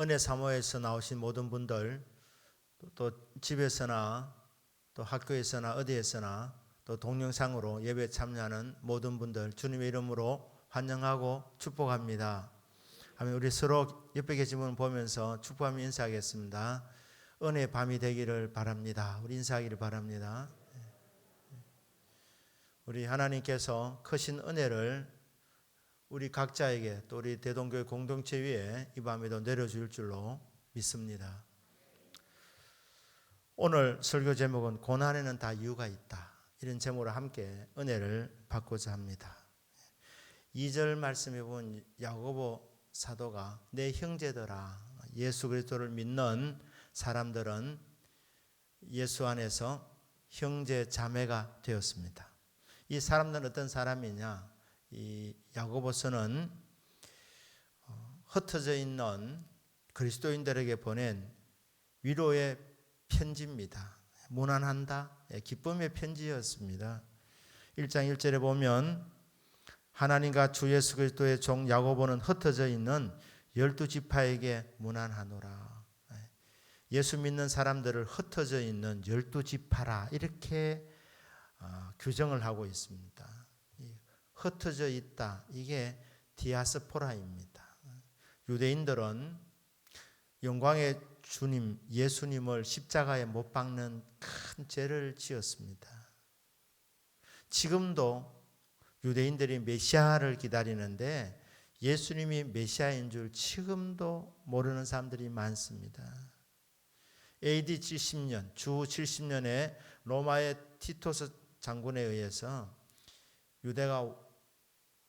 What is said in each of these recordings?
은혜 사모에서 나오신 모든 분들, 또 집에서나 또 학교에서나 어디에서나 또 동영상으로 예배 참여하는 모든 분들 주님의 이름으로 환영하고 축복합니다. 아멘. 우리 서로 옆에 계신 분 보면서 축복하며 인사하겠습니다. 은혜의 밤이 되기를 바랍니다. 우리 인사하기를 바랍니다. 우리 하나님께서 크신 은혜를 우리 각자에게 또 우리 대동교회 공동체 위에 이 밤에도 내려줄 줄로 믿습니다. 오늘 설교 제목은 고난에는 다 이유가 있다. 이런 제목으로 함께 은혜를 받고자 합니다. 2절 말씀에 보면 야고보 사도가 내 형제들아, 예수 그리스도를 믿는 사람들은 예수 안에서 형제 자매가 되었습니다. 이 사람들은 어떤 사람이냐? 이 야고보서는 흩어져 있는 그리스도인들에게 보낸 위로의 편지입니다. 무난한다, 기쁨의 편지였습니다. 1장 1절에 보면 하나님과 주 예수 그리스도의 종 야고보는 흩어져 있는 12지파에게 무난하노라. 예수 믿는 사람들을 흩어져 있는 12지파라 이렇게 규정을 하고 있습니다. 흩어져 있다, 이게 디아스포라입니다. 유대인들은 영광의 주님 예수님을 십자가에 못 박는 큰 죄를 지었습니다. 지금도 유대인들이 메시아를 기다리는데 예수님이 메시아인 줄 지금도 모르는 사람들이 많습니다. AD 70년, 주 70년에 로마의 티토스 장군에 의해서 유대가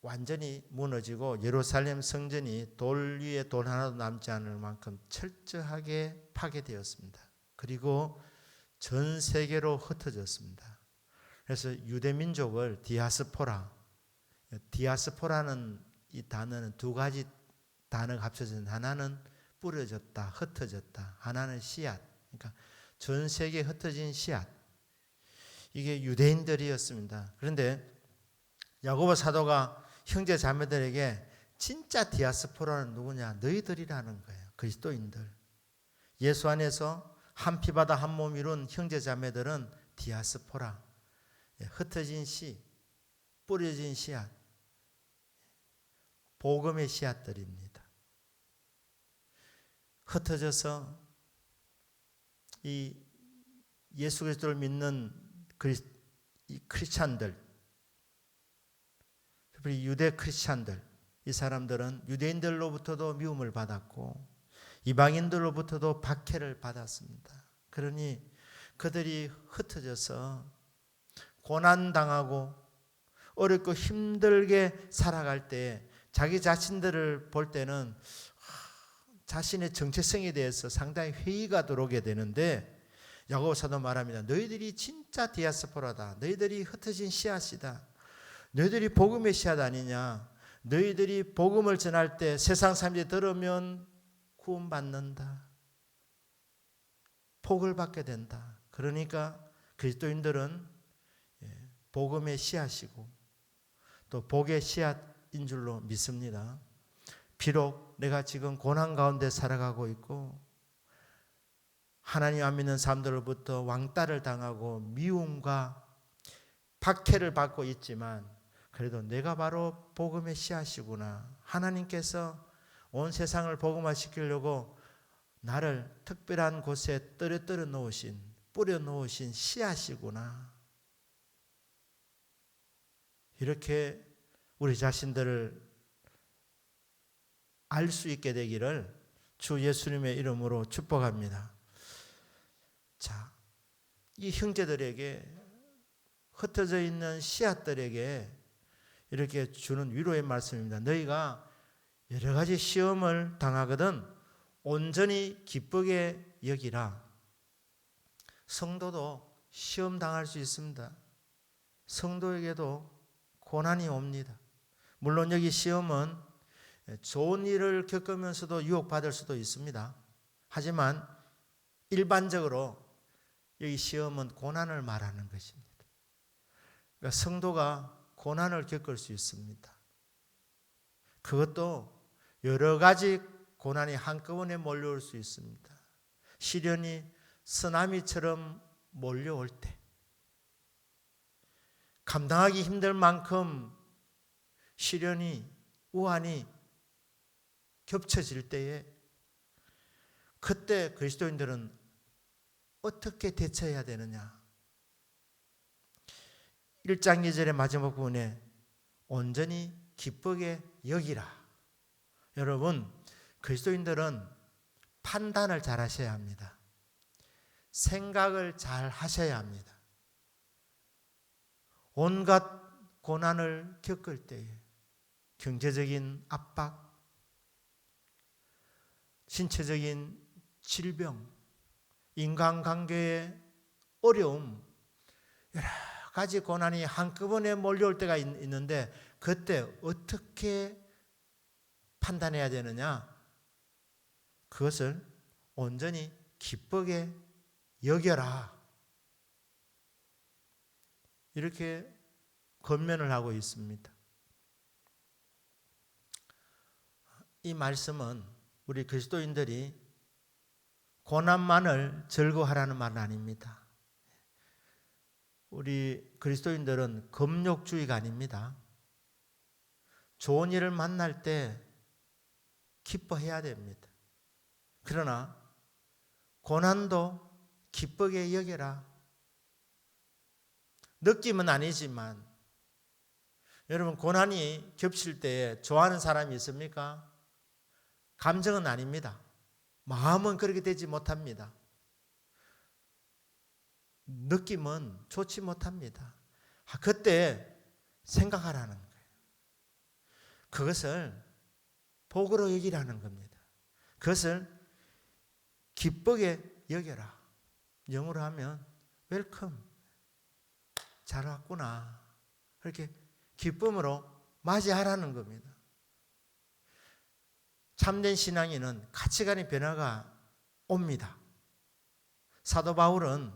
완전히 무너지고 예루살렘 성전이 돌 위에 돌 하나도 남지 않을 만큼 철저하게 파괴되었습니다. 그리고 전 세계로 흩어졌습니다. 그래서 유대 민족을 디아스포라는 이 단어는 두 가지 단어가 합쳐진, 하나는 뿌려졌다, 흩어졌다, 하나는 씨앗. 그러니까 전 세계에 흩어진 씨앗. 이게 유대인들이었습니다. 그런데 야고보 사도가 형제 자매들에게 진짜 디아스포라는 누구냐? 너희들이라는 거예요. 그리스도인들. 예수 안에서 한 피바다 한 몸 이룬 형제 자매들은 디아스포라. 흩어진 씨, 뿌려진 씨앗, 복음의 씨앗들입니다. 흩어져서 이 예수 그리스도를 믿는 크리스찬들, 특히 유대 크리스찬들, 이 사람들은 유대인들로부터도 미움을 받았고 이방인들로부터도 박해를 받았습니다. 그러니 그들이 흩어져서 고난당하고 어렵고 힘들게 살아갈 때 자기 자신들을 볼 때는 자신의 정체성에 대해서 상당히 회의가 들어오게 되는데 야고보 사도 말합니다. 너희들이 진짜 디아스포라다. 너희들이 흩어진 씨앗이다. 너희들이 복음의 씨앗 아니냐. 너희들이 복음을 전할 때 세상 사람들이 들으면 구원받는다. 복을 받게 된다. 그러니까 그리스도인들은 복음의 씨앗이고 또 복의 씨앗인 줄로 믿습니다. 비록 내가 지금 고난 가운데 살아가고 있고 하나님 안 믿는 사람들로부터 왕따를 당하고 미움과 박해를 받고 있지만 그래도 내가 바로 복음의 씨앗이구나. 하나님께서 온 세상을 복음화시키려고 나를 특별한 곳에 떨어뜨려 놓으신, 뿌려 놓으신 씨앗이구나. 이렇게 우리 자신들을 알 수 있게 되기를 주 예수님의 이름으로 축복합니다. 자, 이 형제들에게 흩어져 있는 씨앗들에게 이렇게 주는 위로의 말씀입니다. 너희가 여러 가지 시험을 당하거든 온전히 기쁘게 여기라. 성도도 시험 당할 수 있습니다. 성도에게도 고난이 옵니다. 물론 여기 시험은 좋은 일을 겪으면서도 유혹받을 수도 있습니다. 하지만 일반적으로 여기 시험은 고난을 말하는 것입니다. 그러니까 성도가 고난을 겪을 수 있습니다. 그것도 여러 가지 고난이 한꺼번에 몰려올 수 있습니다. 시련이 쓰나미처럼 몰려올 때, 감당하기 힘들 만큼 시련이, 우환이 겹쳐질 때에 그때 그리스도인들은 어떻게 대처해야 되느냐? 1장 2절의 마지막 부분에 온전히 기쁘게 여기라. 여러분, 그리스도인들은 판단을 잘 하셔야 합니다. 생각을 잘 하셔야 합니다. 온갖 고난을 겪을 때에 경제적인 압박, 신체적인 질병, 인간관계의 어려움, 여러 가지 고난이 한꺼번에 몰려올 때가 있는데 그때 어떻게 판단해야 되느냐? 그것을 온전히 기쁘게 여겨라. 이렇게 권면을 하고 있습니다. 이 말씀은 우리 그리스도인들이 고난만을 즐거워하라는 말은 아닙니다. 우리 그리스도인들은 금욕주의가 아닙니다. 좋은 일을 만날 때 기뻐해야 됩니다. 그러나 고난도 기쁘게 여겨라. 느낌은 아니지만 여러분, 고난이 겹칠 때 좋아하는 사람이 있습니까? 감정은 아닙니다. 마음은 그렇게 되지 못합니다. 느낌은 좋지 못합니다. 그때 생각하라는 거예요. 그것을 복으로 여기라는 겁니다. 그것을 기쁘게 여겨라. 영어로 하면 웰컴, 잘 왔구나. 그렇게 기쁨으로 맞이하라는 겁니다. 참된 신앙인은 가치관의 변화가 옵니다. 사도 바울은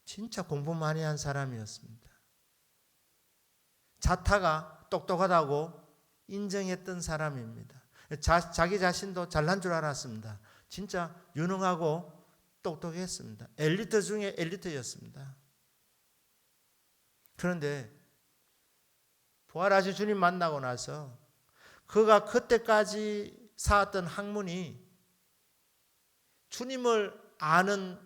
진짜 공부 많이 한 사람이었습니다. 자타가 똑똑하다고 인정했던 사람입니다. 자기 자신도 잘난 줄 알았습니다. 진짜 유능하고 똑똑했습니다. 엘리트 중에 엘리트였습니다. 그런데 부활하신 주님 만나고 나서 그가 그때까지 쌓았던 학문이 주님을 아는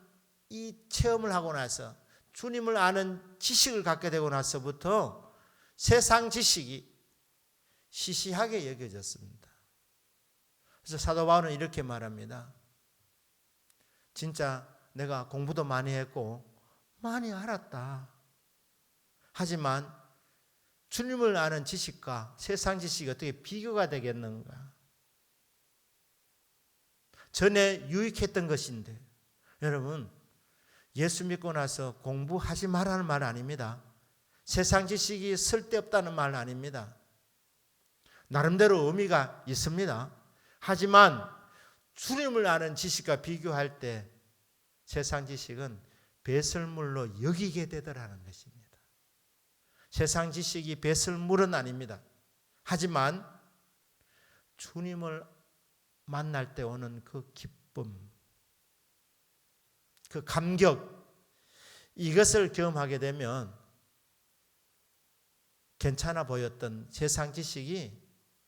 이 체험을 하고 나서, 주님을 아는 지식을 갖게 되고 나서부터 세상 지식이 시시하게 여겨졌습니다. 그래서 사도 바울은 이렇게 말합니다. 진짜 내가 공부도 많이 했고 많이 알았다. 하지만 주님을 아는 지식과 세상 지식이 어떻게 비교가 되겠는가? 전에 유익했던 것인데, 여러분, 예수 믿고 나서 공부하지 말라는 말 아닙니다. 세상 지식이 쓸데없다는 말 아닙니다. 나름대로 의미가 있습니다. 하지만 주님을 아는 지식과 비교할 때 세상 지식은 배설물로 여기게 되더라는 것입니다. 세상 지식이 배설물은 아닙니다. 하지만 주님을 만날 때 오는 그 기쁨, 그 감격, 이것을 경험하게 되면 괜찮아 보였던 세상 지식이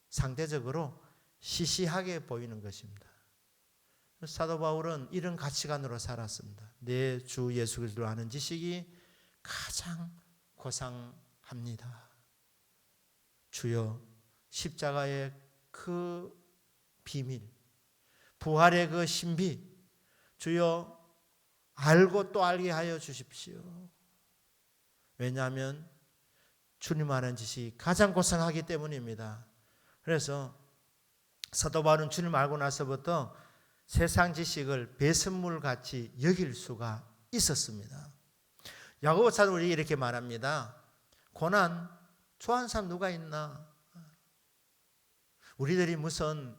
상대적으로 시시하게 보이는 것입니다. 사도 바울은 이런 가치관으로 살았습니다. 내 주 예수 그리스도를 아는 지식이 가장 고상합니다. 주여, 십자가의 그 비밀, 부활의 그 신비, 주여 알고 또 알게 하여 주십시오. 왜냐하면 주님 아는 지식이 가장 고상하기 때문입니다. 그래서 사도 바울은 주님 알고 나서부터 세상 지식을 배설물같이 여길 수가 있었습니다. 야고보 사도는 우리에게 이렇게 말합니다. 고난 좋아하는 사람 누가 있나? 우리들이 무슨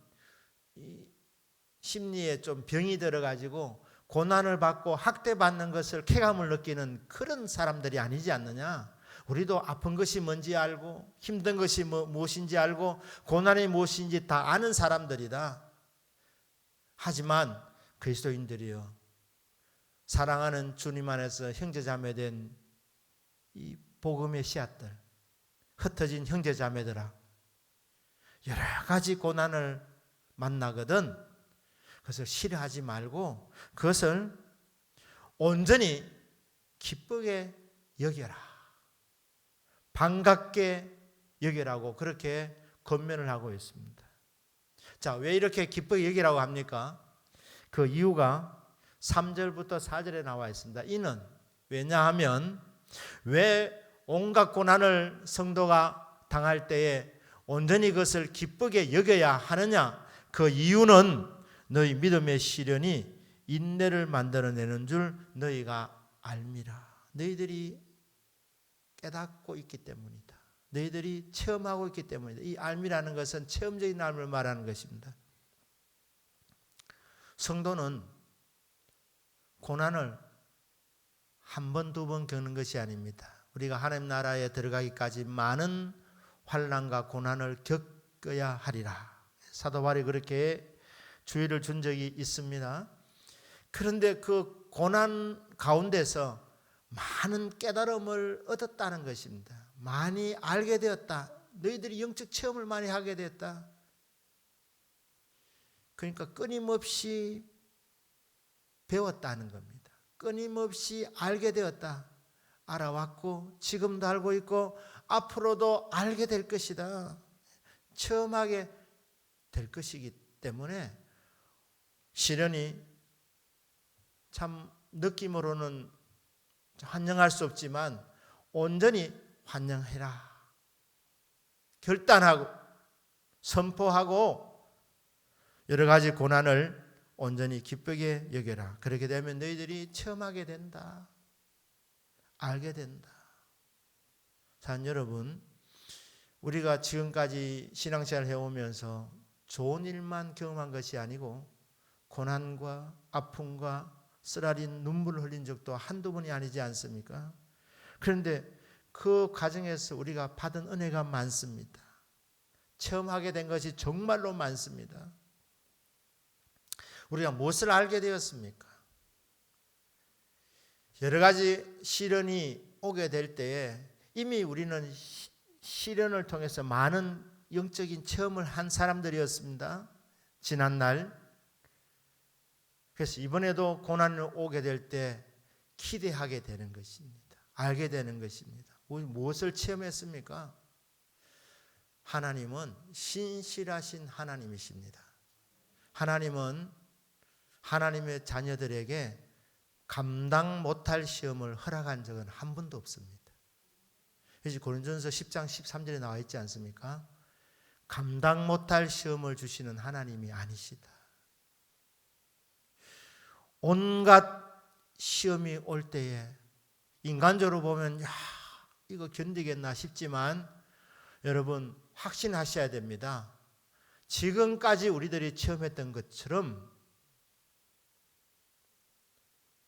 심리에 좀 병이 들어가지고 고난을 받고 학대받는 것을 쾌감을 느끼는 그런 사람들이 아니지 않느냐? 우리도 아픈 것이 뭔지 알고 힘든 것이 무엇인지 알고 고난이 무엇인지 다 아는 사람들이다. 하지만 그리스도인들이여, 사랑하는 주님 안에서 형제자매된 이 복음의 씨앗들, 흩어진 형제자매들아, 여러 가지 고난을 만나거든 그것을 싫어하지 말고 그것을 온전히 기쁘게 여겨라, 반갑게 여기라고 그렇게 권면을 하고 있습니다. 자, 왜 이렇게 기쁘게 여기라고 합니까? 그 이유가 3절부터 4절에 나와 있습니다. 이는 왜냐하면 왜 온갖 고난을 성도가 당할 때에 온전히 그것을 기쁘게 여겨야 하느냐? 그 이유는 너희 믿음의 시련이 인내를 만들어내는 줄 너희가 알미라. 너희들이 깨닫고 있기 때문이다. 너희들이 체험하고 있기 때문이다. 이 알미라는 것은 체험적인 알미를 말하는 것입니다. 성도는 고난을 한 번, 두 번 겪는 것이 아닙니다. 우리가 하나님 나라에 들어가기까지 많은 환난과 고난을 겪어야 하리라. 사도 바울이 그렇게 주의를 준 적이 있습니다. 그런데 그 고난 가운데서 많은 깨달음을 얻었다는 것입니다. 많이 알게 되었다. 너희들이 영적 체험을 많이 하게 됐다. 그러니까 끊임없이 배웠다는 겁니다. 끊임없이 알게 되었다. 알아왔고 지금도 알고 있고 앞으로도 알게 될 것이다. 체험하게 될 것이기 때문에 시련이 참 느낌으로는 환영할 수 없지만 온전히 환영해라. 결단하고 선포하고 여러 가지 고난을 온전히 기쁘게 여겨라. 그렇게 되면 너희들이 체험하게 된다. 알게 된다. 사랑하는 여러분, 우리가 지금까지 신앙생활을 해오면서 좋은 일만 경험한 것이 아니고 고난과 아픔과 쓰라린 눈물을 흘린 적도 한두 번이 아니지 않습니까? 그런데 그 과정에서 우리가 받은 은혜가 많습니다. 체험하게 된 것이 정말로 많습니다. 우리가 무엇을 알게 되었습니까? 여러 가지 시련이 오게 될 때에 이미 우리는 시련을 통해서 많은 영적인 체험을 한 사람들이었습니다. 지난날. 그래서 이번에도 고난이 오게 될 때 기대하게 되는 것입니다. 알게 되는 것입니다. 무엇을 체험했습니까? 하나님은 신실하신 하나님이십니다. 하나님은 하나님의 자녀들에게 감당 못할 시험을 허락한 적은 한 번도 없습니다. 그래서 고린도전서 10장 13절에 나와 있지 않습니까? 감당 못할 시험을 주시는 하나님이 아니시다. 온갖 시험이 올 때에 인간적으로 보면 이거 견디겠나 싶지만 여러분 확신하셔야 됩니다. 지금까지 우리들이 체험했던 것처럼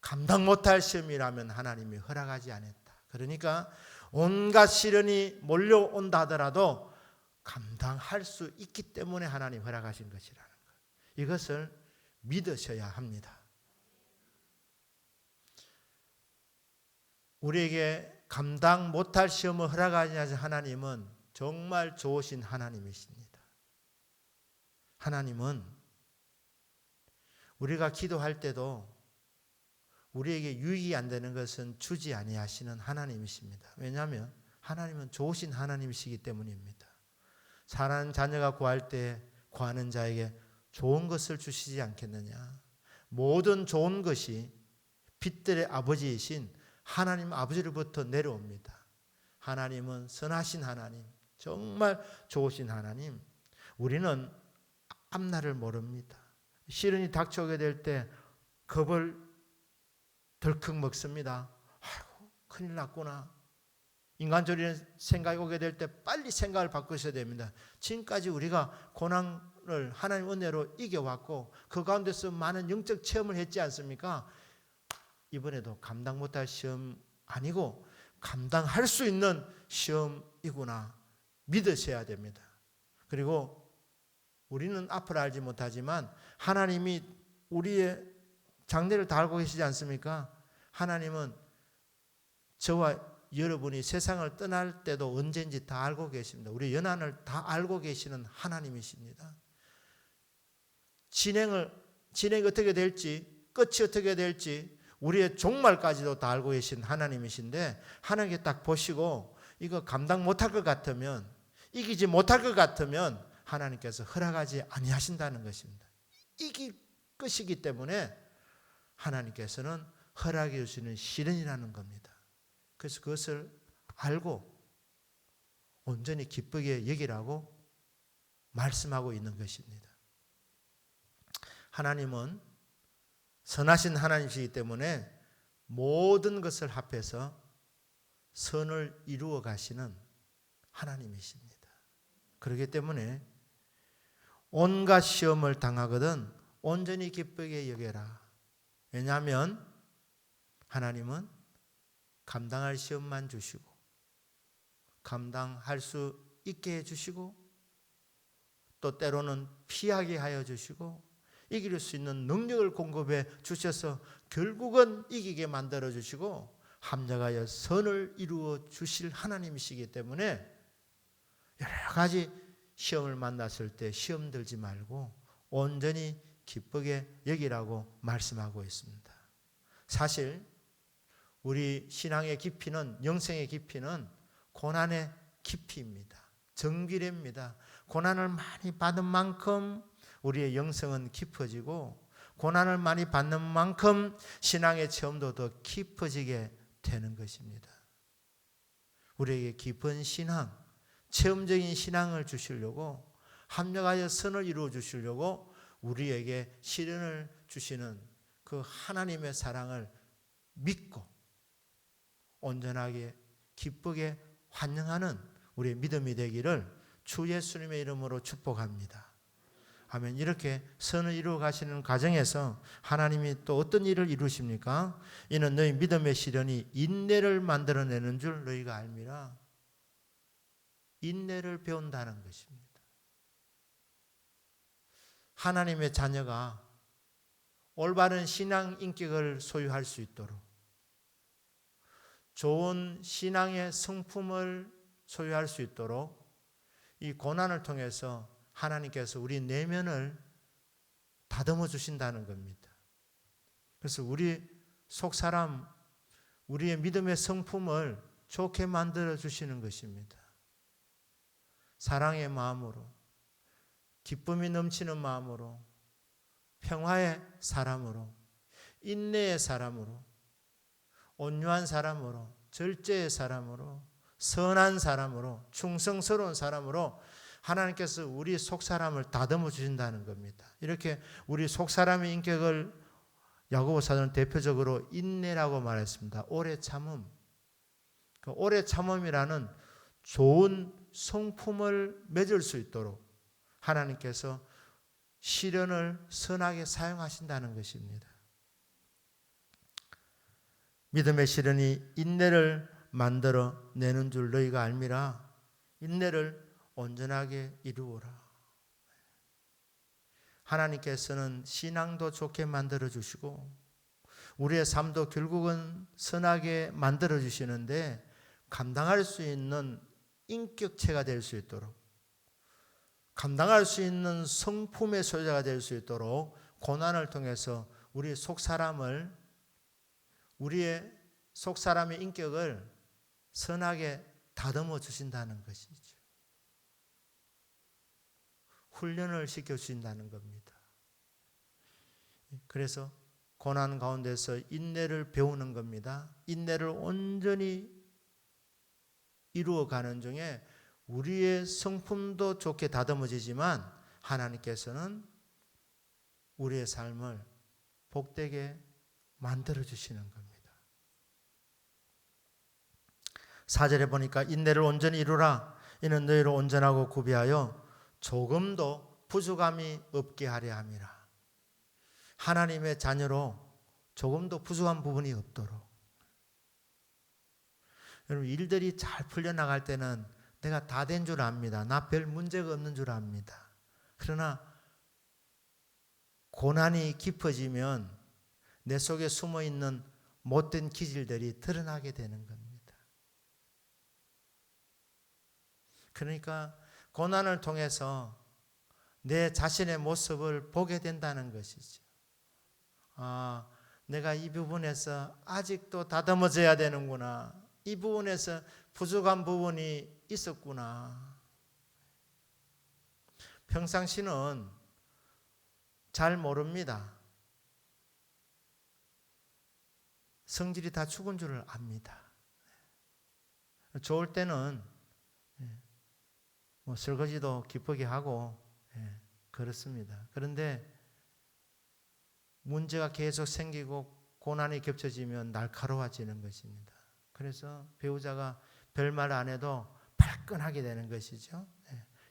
감당 못할 시험이라면 하나님이 허락하지 않았다. 그러니까 온갖 시련이 몰려온다 하더라도 감당할 수 있기 때문에 하나님 허락하신 것이라는 것. 이것을 믿으셔야 합니다. 우리에게 감당 못할 시험을 허락하지 않으신 하나님은 정말 좋으신 하나님이십니다. 하나님은 우리가 기도할 때도 우리에게 유익이 안 되는 것은 주지 아니하시는 하나님이십니다. 왜냐하면 하나님은 좋으신 하나님이시기 때문입니다. 사랑하는 자녀가 구할 때 구하는 자에게 좋은 것을 주시지 않겠느냐. 모든 좋은 것이 빛들의 아버지이신 하나님 아버지로부터 내려옵니다. 하나님은 선하신 하나님, 정말 좋으신 하나님. 우리는 앞날을 모릅니다. 시련이 닥쳐오게 될 때 겁을 덜컥 먹습니다. 아이고, 큰일 났구나. 인간적인 생각이 오게 될 때 빨리 생각을 바꾸셔야 됩니다. 지금까지 우리가 고난을 하나님 은혜로 이겨왔고 그 가운데서 많은 영적 체험을 했지 않습니까? 이번에도 감당 못할 시험 아니고 감당할 수 있는 시험이구나 믿으셔야 됩니다. 그리고 우리는 앞을 알지 못하지만 하나님이 우리의 장래를 다 알고 계시지 않습니까? 하나님은 저와 여러분이 세상을 떠날 때도 언제인지 다 알고 계십니다. 우리의 연한을 다 알고 계시는 하나님이십니다. 진행이 어떻게 될지, 끝이 어떻게 될지, 우리의 종말까지도 다 알고 계신 하나님이신데, 하나님께 딱 보시고 이거 감당 못할 것 같으면, 이기지 못할 것 같으면 하나님께서 허락하지 아니하신다는 것입니다. 이길 것이기 때문에 하나님께서는 허락해 주시는 시련이라는 겁니다. 그래서 그것을 알고 온전히 기쁘게 여기라고 말씀하고 있는 것입니다. 하나님은 선하신 하나님이시기 때문에 모든 것을 합해서 선을 이루어 가시는 하나님이십니다. 그렇기 때문에 온갖 시험을 당하거든 온전히 기쁘게 여겨라. 왜냐하면 하나님은 감당할 시험만 주시고 감당할 수 있게 해주시고 또 때로는 피하게 하여 주시고 이길 수 있는 능력을 공급해 주셔서 결국은 이기게 만들어 주시고 합력하여 선을 이루어 주실 하나님이시기 때문에 여러 가지 시험을 만났을 때 시험 들지 말고 온전히 기쁘게 여기라고 말씀하고 있습니다. 사실 우리 신앙의 깊이는, 영생의 깊이는 고난의 깊이입니다. 정비례입니다. 고난을 많이 받은 만큼 우리의 영성은 깊어지고 고난을 많이 받는 만큼 신앙의 체험도 더 깊어지게 되는 것입니다. 우리에게 깊은 신앙, 체험적인 신앙을 주시려고 합력하여 선을 이루어 주시려고 우리에게 시련을 주시는 그 하나님의 사랑을 믿고 온전하게 기쁘게 환영하는 우리의 믿음이 되기를 주 예수님의 이름으로 축복합니다. 아멘. 이렇게 선을 이루어 가시는 과정에서 하나님이 또 어떤 일을 이루십니까? 이는 너희 믿음의 시련이 인내를 만들어내는 줄 너희가 알미라. 인내를 배운다는 것입니다. 하나님의 자녀가 올바른 신앙 인격을 소유할 수 있도록 좋은 신앙의 성품을 소유할 수 있도록 이 고난을 통해서 하나님께서 우리 내면을 다듬어 주신다는 겁니다. 그래서 우리 속사람, 우리의 믿음의 성품을 좋게 만들어 주시는 것입니다. 사랑의 마음으로, 기쁨이 넘치는 마음으로, 평화의 사람으로, 인내의 사람으로, 온유한 사람으로, 절제의 사람으로, 선한 사람으로, 충성스러운 사람으로 하나님께서 우리 속사람을 다듬어 주신다는 겁니다. 이렇게 우리 속사람의 인격을 야고보 사도는 대표적으로 인내라고 말했습니다. 오래 참음. 그 오래 참음이라는 좋은 성품을 맺을 수 있도록 하나님께서 시련을 선하게 사용하신다는 것입니다. 믿음의 시련이 인내를 만들어 내는 줄 너희가 알미라. 인내를 온전하게 이루어라. 하나님께서는 신앙도 좋게 만들어 주시고 우리의 삶도 결국은 선하게 만들어 주시는데 감당할 수 있는 인격체가 될 수 있도록 감당할 수 있는 성품의 소유자가 될 수 있도록 고난을 통해서 우리의 속사람의 인격을 선하게 다듬어 주신다는 것이죠. 훈련을 시켜주신다는 겁니다. 그래서 고난 가운데서 인내를 배우는 겁니다. 인내를 온전히 이루어가는 중에 우리의 성품도 좋게 다듬어지지만 하나님께서는 우리의 삶을 복되게 만들어주시는 겁니다. 4절에 보니까 인내를 온전히 이루라. 이는 너희를 온전하고 구비하여 조금도 부족함이 없게 하려 함이라. 하나님의 자녀로 조금도 부족한 부분이 없도록. 여러분 일들이 잘 풀려나갈 때는 내가 다 된 줄 압니다. 나 별 문제가 없는 줄 압니다. 그러나 고난이 깊어지면 내 속에 숨어 있는 못된 기질들이 드러나게 되는 겁니다. 그러니까 고난을 통해서 내 자신의 모습을 보게 된다는 것이죠. 아, 내가 이 부분에서 아직도 다듬어져야 되는구나. 이 부분에서 부족한 부분이 있었구나. 평상시는 잘 모릅니다. 성질이 다 죽은 줄을 압니다. 좋을 때는 뭐 설거지도 기쁘게 하고 그렇습니다. 그런데 문제가 계속 생기고 고난이 겹쳐지면 날카로워지는 것입니다. 그래서 배우자가 별말 안 해도 발끈하게 되는 것이죠.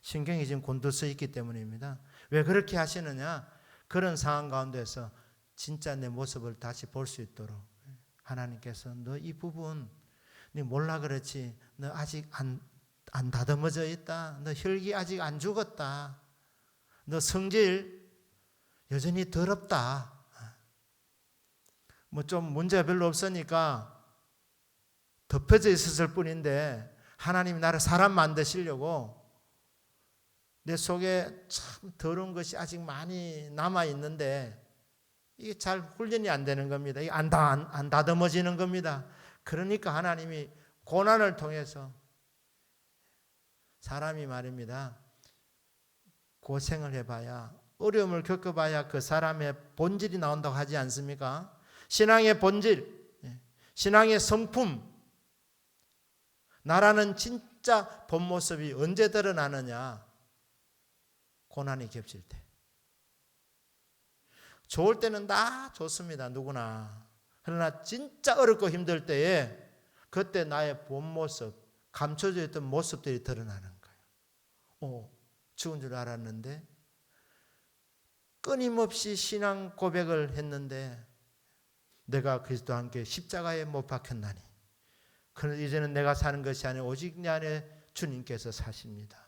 신경이 지금 곤두서 있기 때문입니다. 왜 그렇게 하시느냐? 그런 상황 가운데서 진짜 내 모습을 다시 볼 수 있도록 하나님께서 너 이 부분 네 몰라 그렇지. 너 아직 안 다듬어져 있다. 너 혈기 아직 안 죽었다. 너 성질 여전히 더럽다. 뭐 좀 문제가 별로 없으니까 덮여져 있었을 뿐인데 하나님이 나를 사람 만드시려고 내 속에 참 더러운 것이 아직 많이 남아 있는데 이게 잘 훈련이 안 되는 겁니다. 이게 안 다듬어지는 겁니다. 그러니까 하나님이 고난을 통해서 사람이 말입니다. 고생을 해봐야 어려움을 겪어봐야 그 사람의 본질이 나온다고 하지 않습니까? 신앙의 본질, 신앙의 성품, 나라는 진짜 본 모습이 언제 드러나느냐? 고난이 겹칠 때. 좋을 때는 다 좋습니다. 누구나. 그러나 진짜 어렵고 힘들 때에 그때 나의 본 모습, 감춰져 있던 모습들이 드러나는 거예요. 죽은 줄 알았는데 끊임없이 신앙 고백을 했는데 내가 그리스도와 함께 십자가에 못 박혔나니 그래서 이제는 내가 사는 것이 아니라 오직 내 안에 주님께서 사십니다.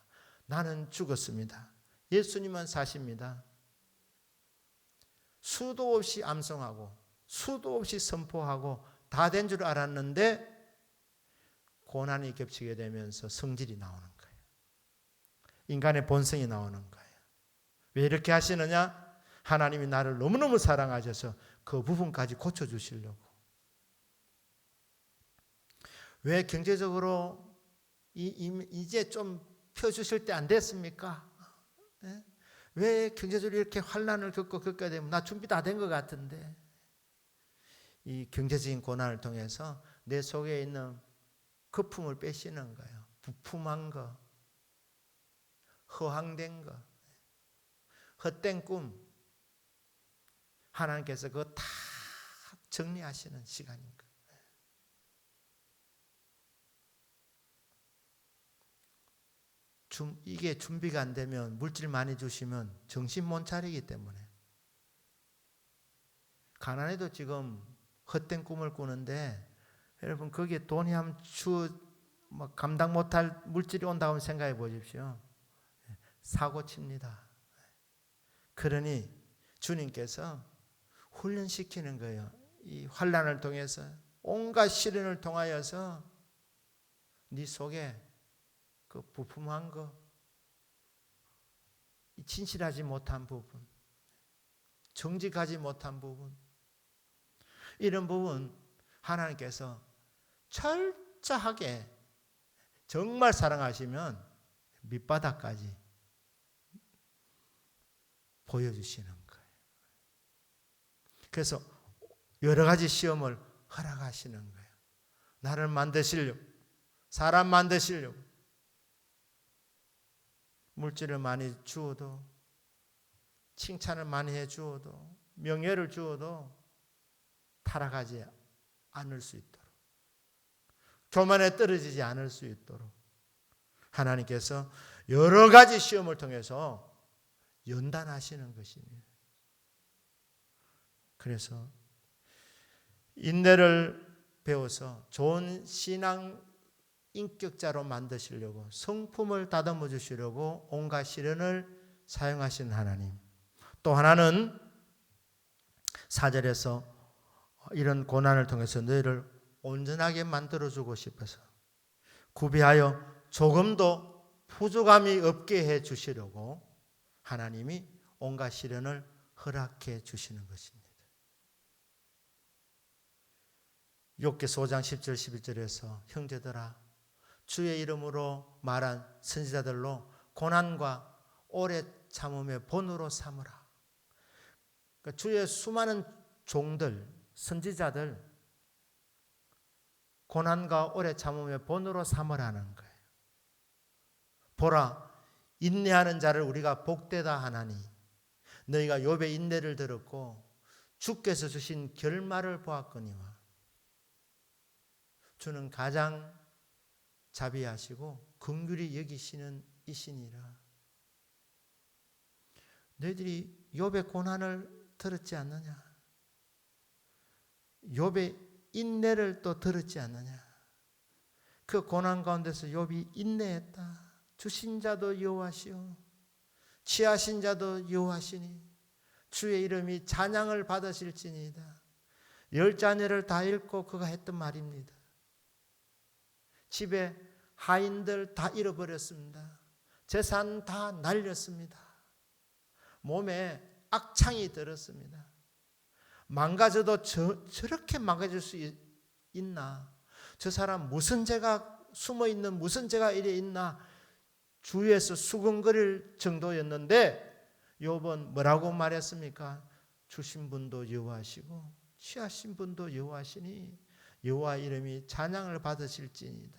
나는 죽었습니다. 예수님만 사십니다. 수도 없이 암송하고 수도 없이 선포하고 다 된 줄 알았는데 고난이 겹치게 되면서 성질이 나오는 거예요. 인간의 본성이 나오는 거예요. 왜 이렇게 하시느냐? 하나님이 나를 너무너무 사랑하셔서 그 부분까지 고쳐주시려고. 왜 경제적으로 이제 좀 펴주실 때 안 됐습니까? 왜 경제적으로 이렇게 환난을 겪게 되면 나 준비 다 된 것 같은데. 이 경제적인 고난을 통해서 내 속에 있는 거품을 빼시는 거예요. 부품한 거, 허황된 거, 헛된 꿈. 하나님께서 그거 다 정리하시는 시간인 거예요. 이게 준비가 안 되면 물질 많이 주시면 정신 못 차리기 때문에. 가난해도 지금 헛된 꿈을 꾸는데 여러분 거기에 돈이 한 감당 못할 물질이 온다고 생각해 보십시오. 사고 칩니다. 그러니 주님께서 훈련시키는 거예요. 이 환난을 통해서 온갖 시련을 통하여서 네 속에 그 부품한 거, 진실하지 못한 부분, 정직하지 못한 부분, 이런 부분 하나님께서 철저하게 정말 사랑하시면 밑바닥까지 보여주시는 거예요. 그래서 여러 가지 시험을 허락하시는 거예요. 나를 만드시려고, 사람 만드시려고. 물질을 많이 주어도, 칭찬을 많이 해주어도, 명예를 주어도 타락하지 않을 수 있도록, 교만에 떨어지지 않을 수 있도록 하나님께서 여러 가지 시험을 통해서 연단하시는 것입니다. 그래서 인내를 배워서 좋은 신앙 인격자로 만드시려고, 성품을 다듬어 주시려고 온갖 시련을 사용하신 하나님. 또 하나는 4절에서 이런 고난을 통해서 너희를 온전하게 만들어주고 싶어서 구비하여 조금도 부족함이 없게 해 주시려고 하나님이 온갖 시련을 허락해 주시는 것입니다. 욥기서 5장 10절 11절에서 형제들아 주의 이름으로 말한 선지자들로 고난과 오래 참음의 본으로 삼으라. 그러니까 주의 수많은 종들, 선지자들 고난과 오래 참음의 본으로 삼으라는 거예요. 보라, 인내하는 자를 우리가 복되다 하나니 너희가 욥의 인내를 들었고 주께서 주신 결말을 보았거니와 주는 가장 자비하시고 긍휼히 여기시는 이시니라. 너희들이 욥의 고난을 들었지 않느냐? 욥의 인내를 또 들었지 않느냐? 그 고난 가운데서 욥이 인내했다. 주신 자도 여호와시오 취하신 자도 여호와시니 주의 이름이 찬양을 받으실지니이다. 10자녀를 다 잃고 그가 했던 말입니다. 집에 하인들 다 잃어버렸습니다. 재산 다 날렸습니다. 몸에 악창이 들었습니다. 망가져도 저렇게 망가질 수 있나? 저 사람 무슨 죄가 숨어있는 무슨 죄가 이래 있나? 주위에서 수근거릴 정도였는데 욥은 뭐라고 말했습니까? 주신 분도 여호와시고 취하신 분도 여호와시니 여호와 이름이 찬양을 받으실지니이다.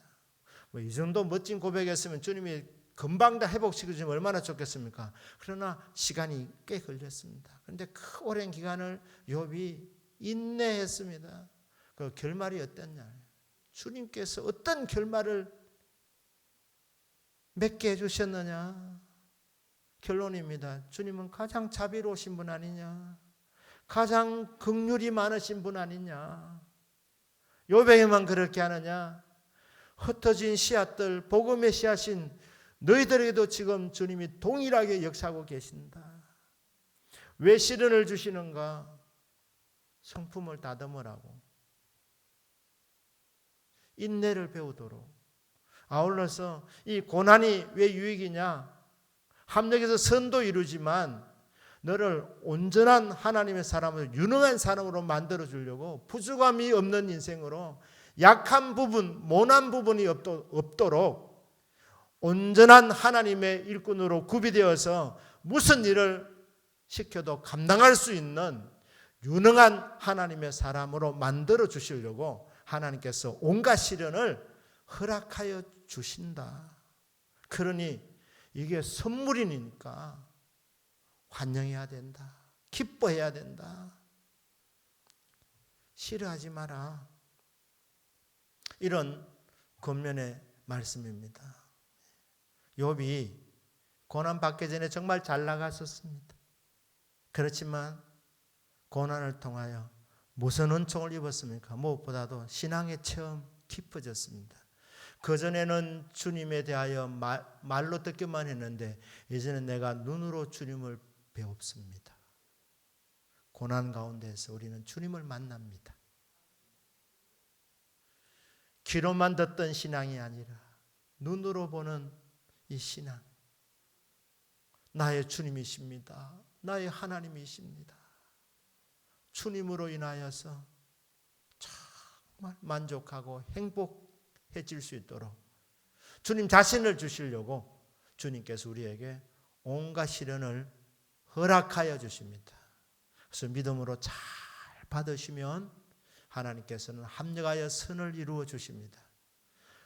이 정도 멋진 고백했으면 주님이 금방 다 회복시켜주면 얼마나 좋겠습니까? 그러나 시간이 꽤 걸렸습니다. 그런데 그 오랜 기간을 욥이 인내했습니다. 그 결말이 어땠냐? 주님께서 어떤 결말을 맺게 해주셨느냐? 결론입니다. 주님은 가장 자비로우신 분 아니냐? 가장 긍휼이 많으신 분 아니냐? 욥에게만 그렇게 하느냐? 흩어진 씨앗들, 복음의 씨앗인 너희들에게도 지금 주님이 동일하게 역사하고 계신다. 왜 시련을 주시는가? 성품을 다듬으라고. 인내를 배우도록. 아울러서 이 고난이 왜 유익이냐? 함정에서 선도 이루지만 너를 온전한 하나님의 사람으로 유능한 사람으로 만들어 주려고 부족함이 없는 인생으로 약한 부분, 모난 부분이 없도록 온전한 하나님의 일꾼으로 구비되어서 무슨 일을 시켜도 감당할 수 있는 유능한 하나님의 사람으로 만들어 주시려고 하나님께서 온갖 시련을 허락하여 주신다. 그러니 이게 선물이니까 환영해야 된다. 기뻐해야 된다. 싫어하지 마라. 이런 권면의 말씀입니다. 욥이 고난 받기 전에 정말 잘 나갔었습니다. 그렇지만 고난을 통하여 무슨 은총을 입었습니까? 무엇보다도 신앙의 체험 깊어졌습니다. 그전에는 주님에 대하여 말로 듣기만 했는데 이제는 내가 눈으로 주님을 배웁습니다. 고난 가운데서 우리는 주님을 만납니다. 귀로만 듣던 신앙이 아니라 눈으로 보는 이 신앙. 나의 주님이십니다. 나의 하나님이십니다. 주님으로 인하여서 정말 만족하고 행복해질 수 있도록 주님 자신을 주시려고 주님께서 우리에게 온갖 시련을 허락하여 주십니다. 그래서 믿음으로 잘 받으시면 하나님께서는 합력하여 선을 이루어 주십니다.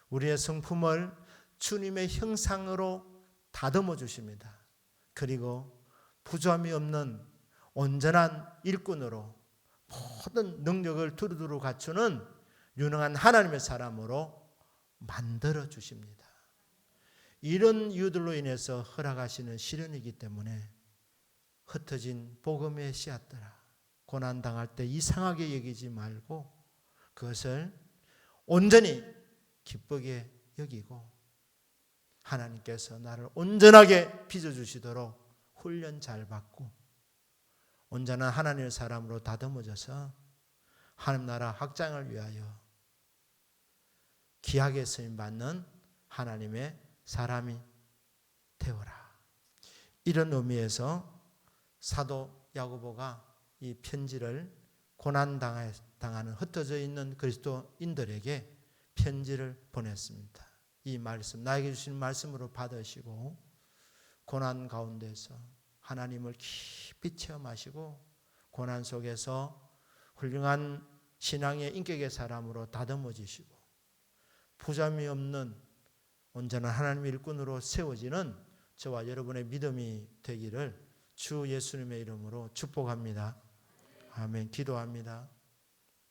우리의 성품을 주님의 형상으로 다듬어 주십니다. 그리고 부조함이 없는 온전한 일꾼으로 모든 능력을 두루두루 갖추는 유능한 하나님의 사람으로 만들어 주십니다. 이런 이유들로 인해서 허락하시는 시련이기 때문에 흩어진 복음의 씨앗들아, 고난당할 때 이상하게 여기지 말고 그것을 온전히 기쁘게 여기고 하나님께서 나를 온전하게 빚어주시도록 훈련 잘 받고 온전한 하나님의 사람으로 다듬어져서 하나님 나라 확장을 위하여 귀하게 쓰임받는 하나님의 사람이 되어라. 이런 의미에서 사도 야고보가 이 편지를 고난당하는 흩어져 있는 그리스도인들에게 편지를 보냈습니다. 이 말씀, 나에게 주신 말씀으로 받으시고 고난 가운데서 하나님을 깊이 체험하시고 고난 속에서 훌륭한 신앙의 인격의 사람으로 다듬어지시고 부자미 없는 온전한 하나님의 일꾼으로 세워지는 저와 여러분의 믿음이 되기를 주 예수님의 이름으로 축복합니다. 아멘. 기도합니다.